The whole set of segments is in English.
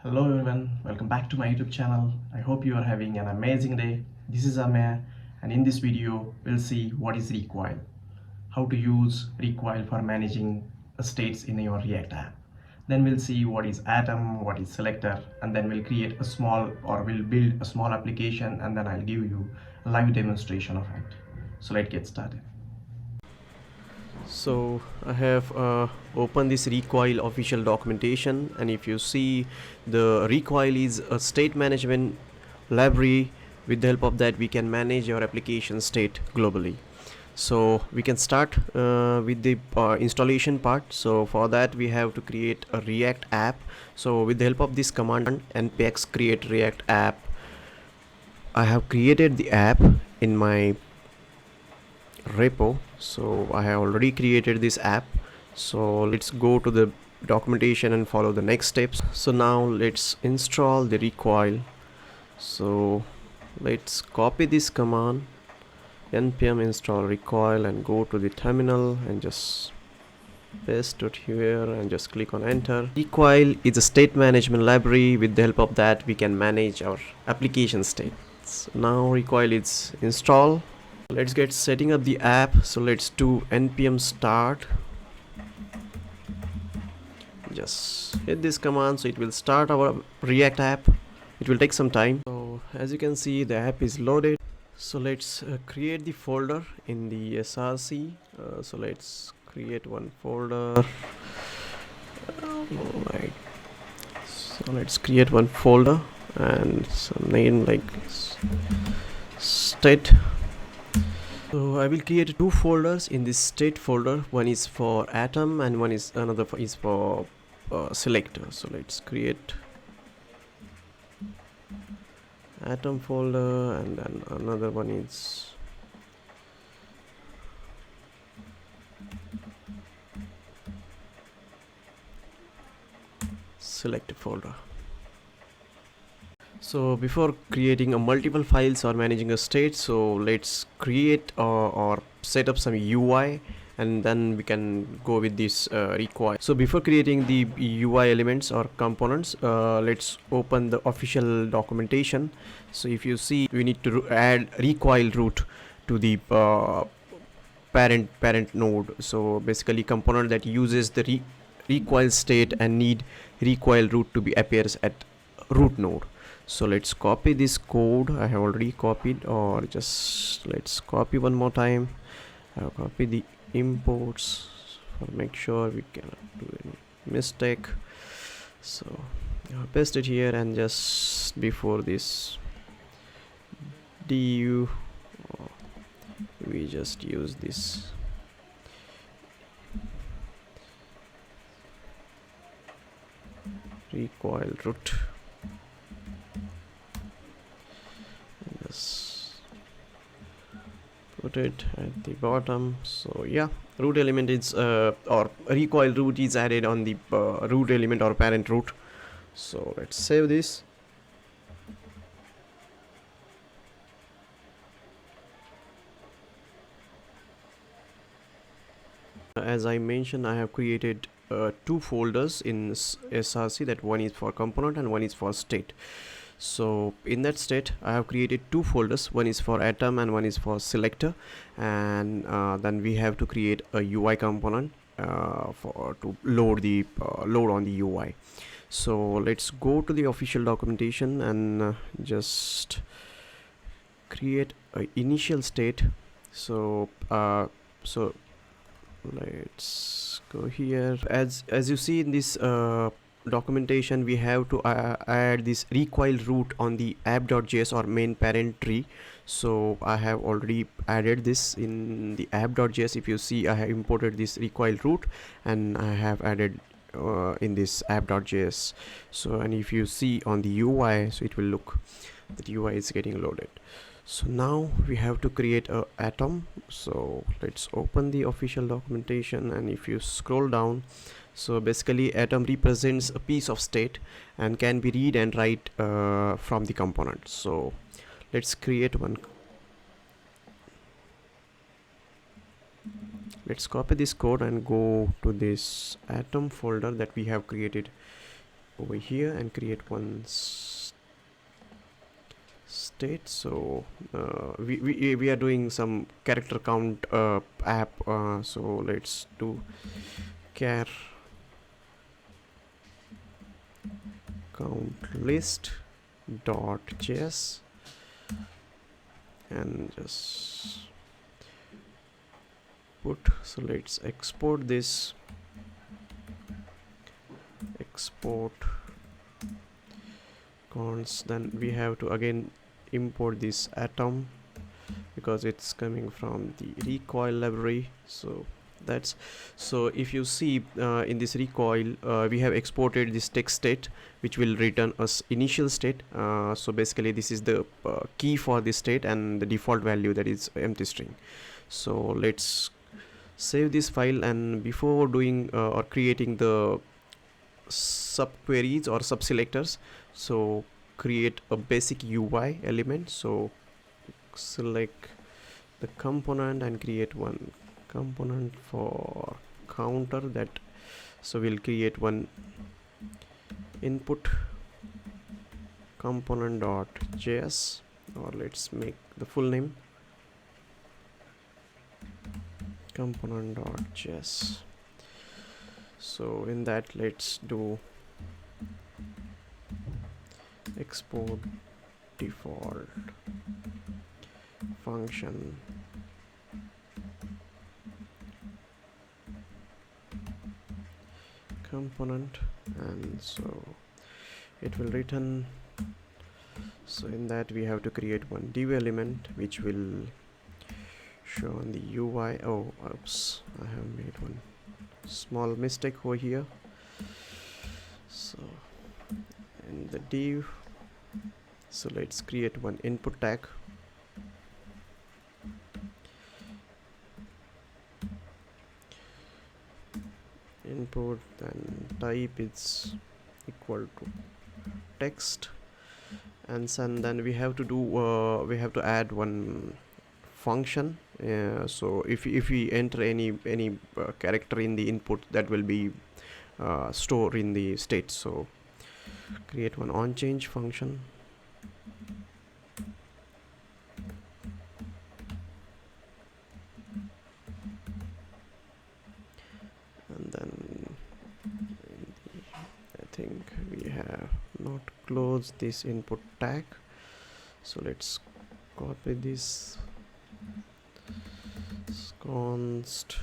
Hello everyone, welcome back to my YouTube channel. I hope you are having an amazing day. This is Amir, and in this video we'll see what is Recoil, how to use Recoil for managing states in your React app. Then we'll see what is Atom, what is Selector, and then we'll create a small or we'll build a small application, and then I'll give you a live demonstration of it. So let's get started. So I have opened this Recoil official documentation, and if you see, the Recoil is a state management library. With the help of that, we can manage your application state globally. So we can start with the installation part. So for that we have to create a React app. So with the help of this command npx create React app, I have created the app in my repo. So I have already created this app. So let's go to the documentation and follow the next steps. So now let's install the Recoil. So let's copy this command npm install Recoil and go to the terminal and just paste it here and just click on enter. Recoil is a state management library. With the help of that we can manage our application states. Now Recoil is installed. Let's get setting up the app. So let's do npm start. Just hit this command, so it will start our React app. It will take some time. So as you can see, the app is loaded. So let's create the folder in the src. So let's create one folder. Alright, so let's create one folder and some name like state. So I will create two folders in this state folder. One is for Atom and one is another is for Selector. So let's create Atom folder, and then another one is Selector folder. So before creating a multiple files or managing a state, so let's create or set up some UI, and then we can go with this Recoil. So before creating the UI elements or components, let's open the official documentation. So if you see, we need to add Recoil root to the parent node. So basically component that uses the Recoil state and need Recoil root to be appears at root node. So let's copy this code. I have already copied, or just let's copy one more time. I'll copy the imports for make sure we cannot do any mistake. So I'll paste it here, and just before this du we just use this Recoil root. Just put it at the bottom. So yeah, root element is or Recoil root is added on the root element or parent root. So let's save this. As I mentioned, I have created two folders in src, that one is for component and one is for state. So in that state I have created two folders, one is for Atom and one is for Selector, and then we have to create a UI component for to load the load on the UI. So let's go to the official documentation and just create a initial state. So let's go here. As you see in this documentation, we have to add this Recoil root on the app.js or main parent tree. So I have already added this in the app.js. If you see, I have imported this Recoil root and I have added in this app.js. So and if you see on the UI, so it will look that UI is getting loaded. So now we have to create a Atom. So let's open the official documentation, and if you scroll down, so basically Atom represents a piece of state and can be read and write from the component. So let's create one. Let's copy this code and go to this Atom folder that we have created over here and create one state. So we are doing some character count app, so let's do char count list dot js and just put. So let's export this, export const. Then we have to again import this atom because it's coming from the recoil library. So that's, so if you see in this recoil we have exported this text state which will return us initial state. So basically this is the key for this state and the default value, that is empty string. So let's save this file, and before doing or creating the subqueries or subselectors, so create a basic UI element. So select the component and create one component for counter. That, so we'll create one input component dot js, or let's make the full name component dot js. So in that, let's do export default function component, and so it will return. So in that we have to create one div element which will show on the UI. Oh, oops, I have made one small mistake over here. So in the div, so let's create one input tag. Input, then type is equal to text, and then we have to do we have to add one function. So if we enter any character in the input, that will be stored in the state. So create one onChange function, and then I think we have not closed this input tag. So let's copy this const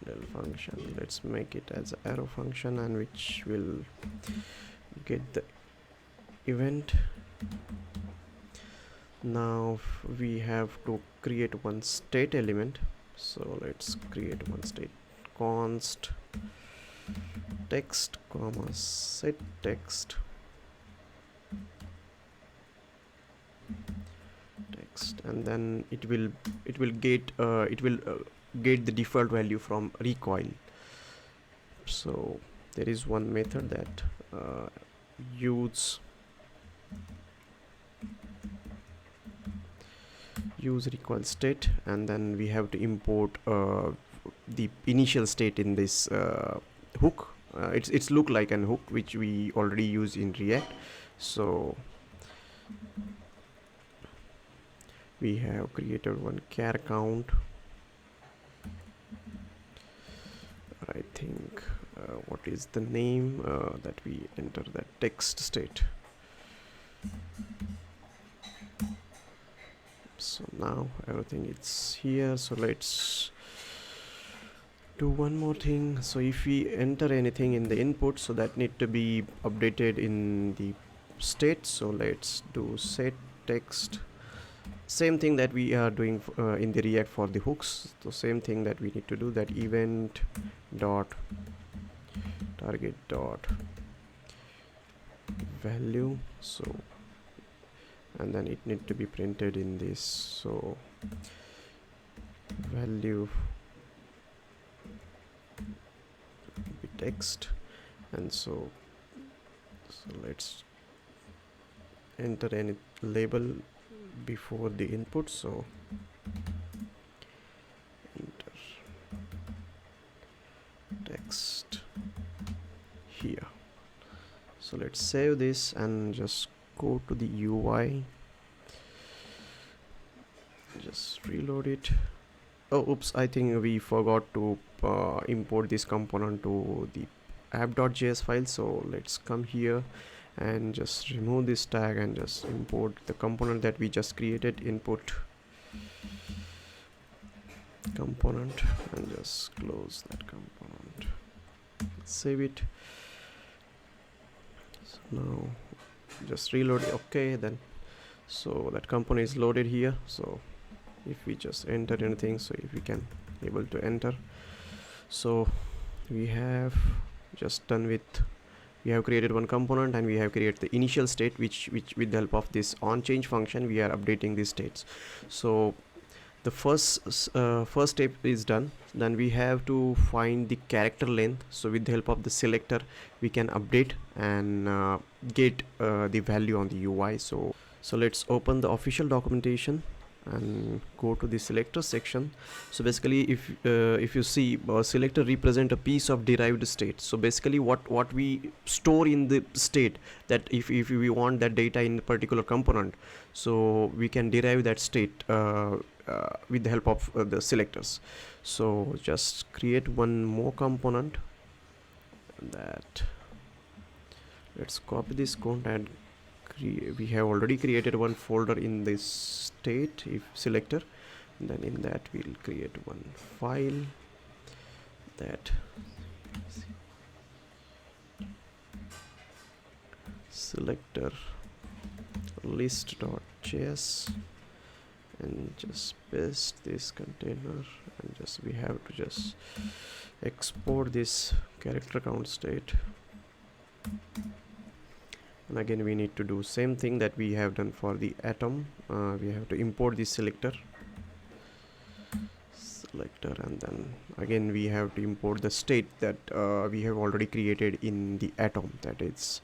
del function. Let's make it as an arrow function, and which will get the event. Now we have to create one state element. So let's create one state const text comma set text and then it will get the default value from recoil. So there is one method that use recoil state, and then we have to import the initial state in this hook. It's look like an hook which we already use in React. So we have created one char count. I think what is the name that we enter that text state. So now everything is here. So let's do one more thing. So if we enter anything in the input, so that need to be updated in the state. So let's do set text. Same thing that we are doing in the React for the hooks. The same thing that we need to do, that event dot target dot value. So and then it need to be printed in this. So value be text, and so let's enter any label before the input. So enter text here. So let's save this and just go to the UI, just reload it. Oh, oops, I think we forgot to import this component to the app.js file. So let's come here and just remove this tag and just import the component that we just created, input component, and just close that component, save it. So now just reload it. Okay, then so that component is loaded here. So if we just enter anything, so if we can able to enter, so we have just done with, we have created one component and we have created the initial state, which with the help of this on change function we are updating these states. So the first step is done. Then we have to find the character length. So with the help of the selector we can update and get the value on the UI. So let's open the official documentation and go to the selector section. So basically if you see, selector represent a piece of derived state. So basically what we store in the state, that if we want that data in a particular component, so we can derive that state with the help of the selectors. So just create one more component, that let's copy this code and we have already created one folder in this state if selector. Then in that we'll create one file, that selector list.js, and just paste this container, and just we have to just export this character count state. And again we need to do same thing that we have done for the atom. We have to import the selector, and then again we have to import the state that we have already created in the atom, that is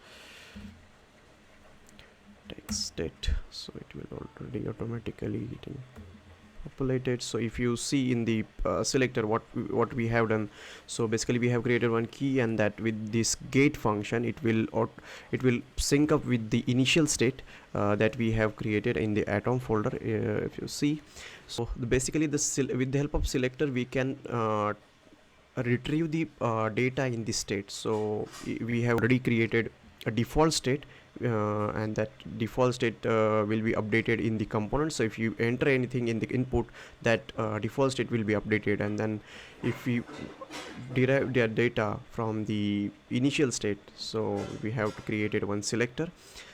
text state. So it will already automatically getting populated. So if you see in the selector what we have done, so basically we have created one key, and that with this get function it will sync up with the initial state that we have created in the atom folder. If you see, so basically with the help of selector we can retrieve the data in this state. So we have already created a default state, and that default state will be updated in the component. So if you enter anything in the input, that default state will be updated, and then if we derive their data from the initial state, so we have to create one selector.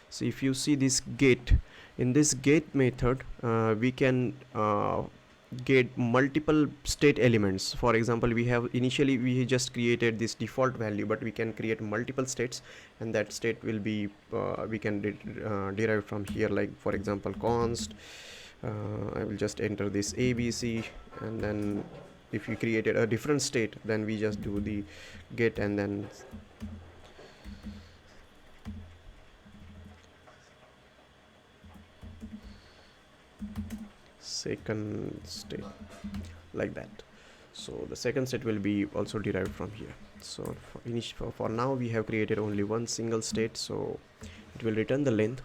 So if you see this get, in this get method we can get multiple state elements. For example, we have initially we just created this default value, but we can create multiple states, and that state will be we can derive from here. Like for example, const I will just enter this ABC, and then if you created a different state, then we just do the get, and then second state, like that. So the second state will be also derived from here. So for now we have created only one single state, so it will return the length.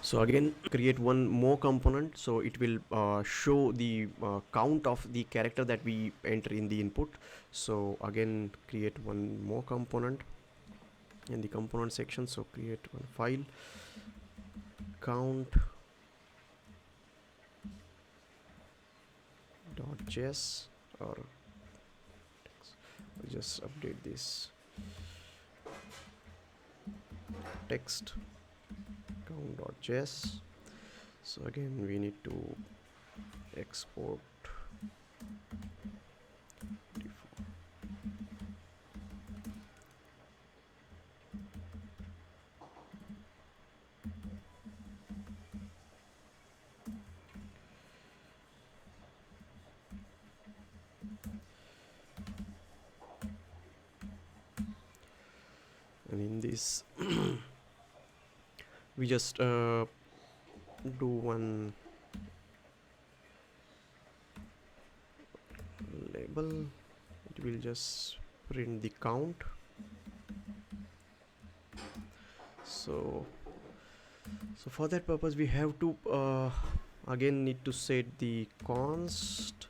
So again create one more component, so it will show the count of the character that we enter in the input. So again create one more component in the component section. So create one file, count.js, or I'll just update this text count.js. So again we need to export and in this we just do one label. It will just print the count, So for that purpose we have to again need to set the const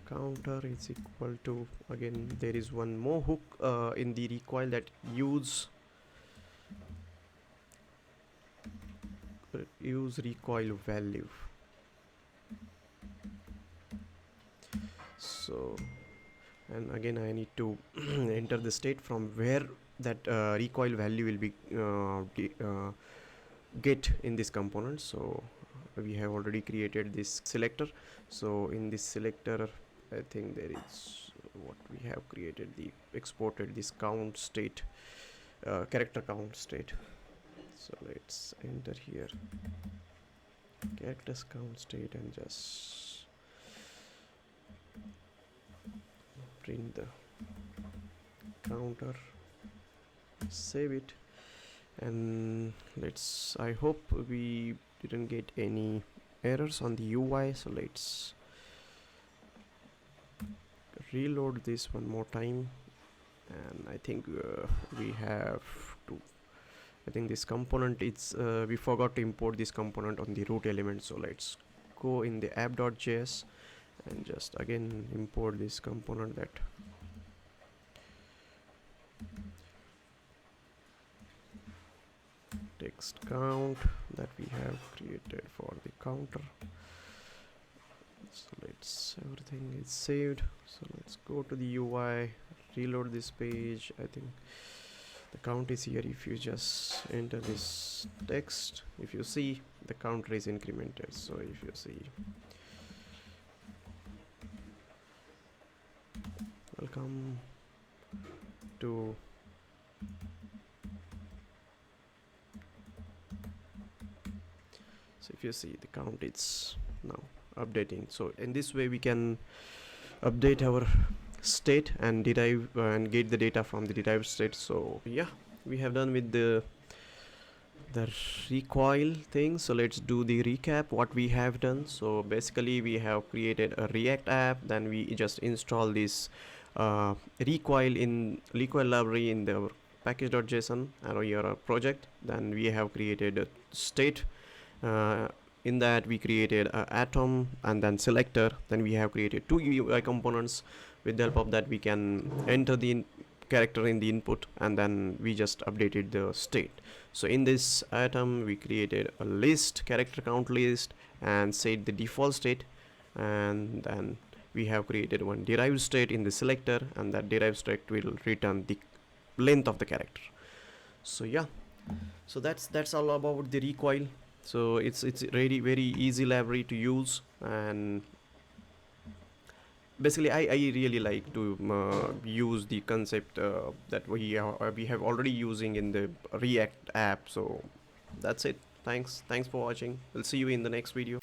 counter is equal to, again there is one more hook in the recoil that use recoil value. So, and again I need to enter the state from where that recoil value will be get in this component. So we have already created this selector. So in this selector I think there is what we have created, the exported this count state, character count state. So let's enter here characters count state and just print the counter, save it, and I hope we didn't get any errors on the UI. So let's reload this one more time, and I think we have to, I think this component, it's we forgot to import this component on the root element. So let's go in the app.js and just again import this component, that text count that we have created for the counter. So everything is saved. So let's go to the UI, reload this page. I think the count is here. If you just enter this text, if you see, the counter is incremented. So if you see, welcome to so if you see, the count is now updating. So in this way we can update our state and derive and get the data from the derived state. So yeah, we have done with the recoil thing. So let's do the recap what we have done. So basically we have created a React app, then we just install this recoil library in the package.json or your project. Then we have created a state, in that we created atom and then selector. Then we have created two UI components. With the help of that we can enter the character in the input, and then we just updated the state. So in this atom we created a list, character count list, and set the default state, and then we have created one derived state in the selector, and that derived state will return the length of the character. So yeah, so that's all about the recoil. So it's really very easy library to use, and basically I really like to use the concept that we have already using in the React app. So that's it. Thanks for watching. We'll see you in the next video.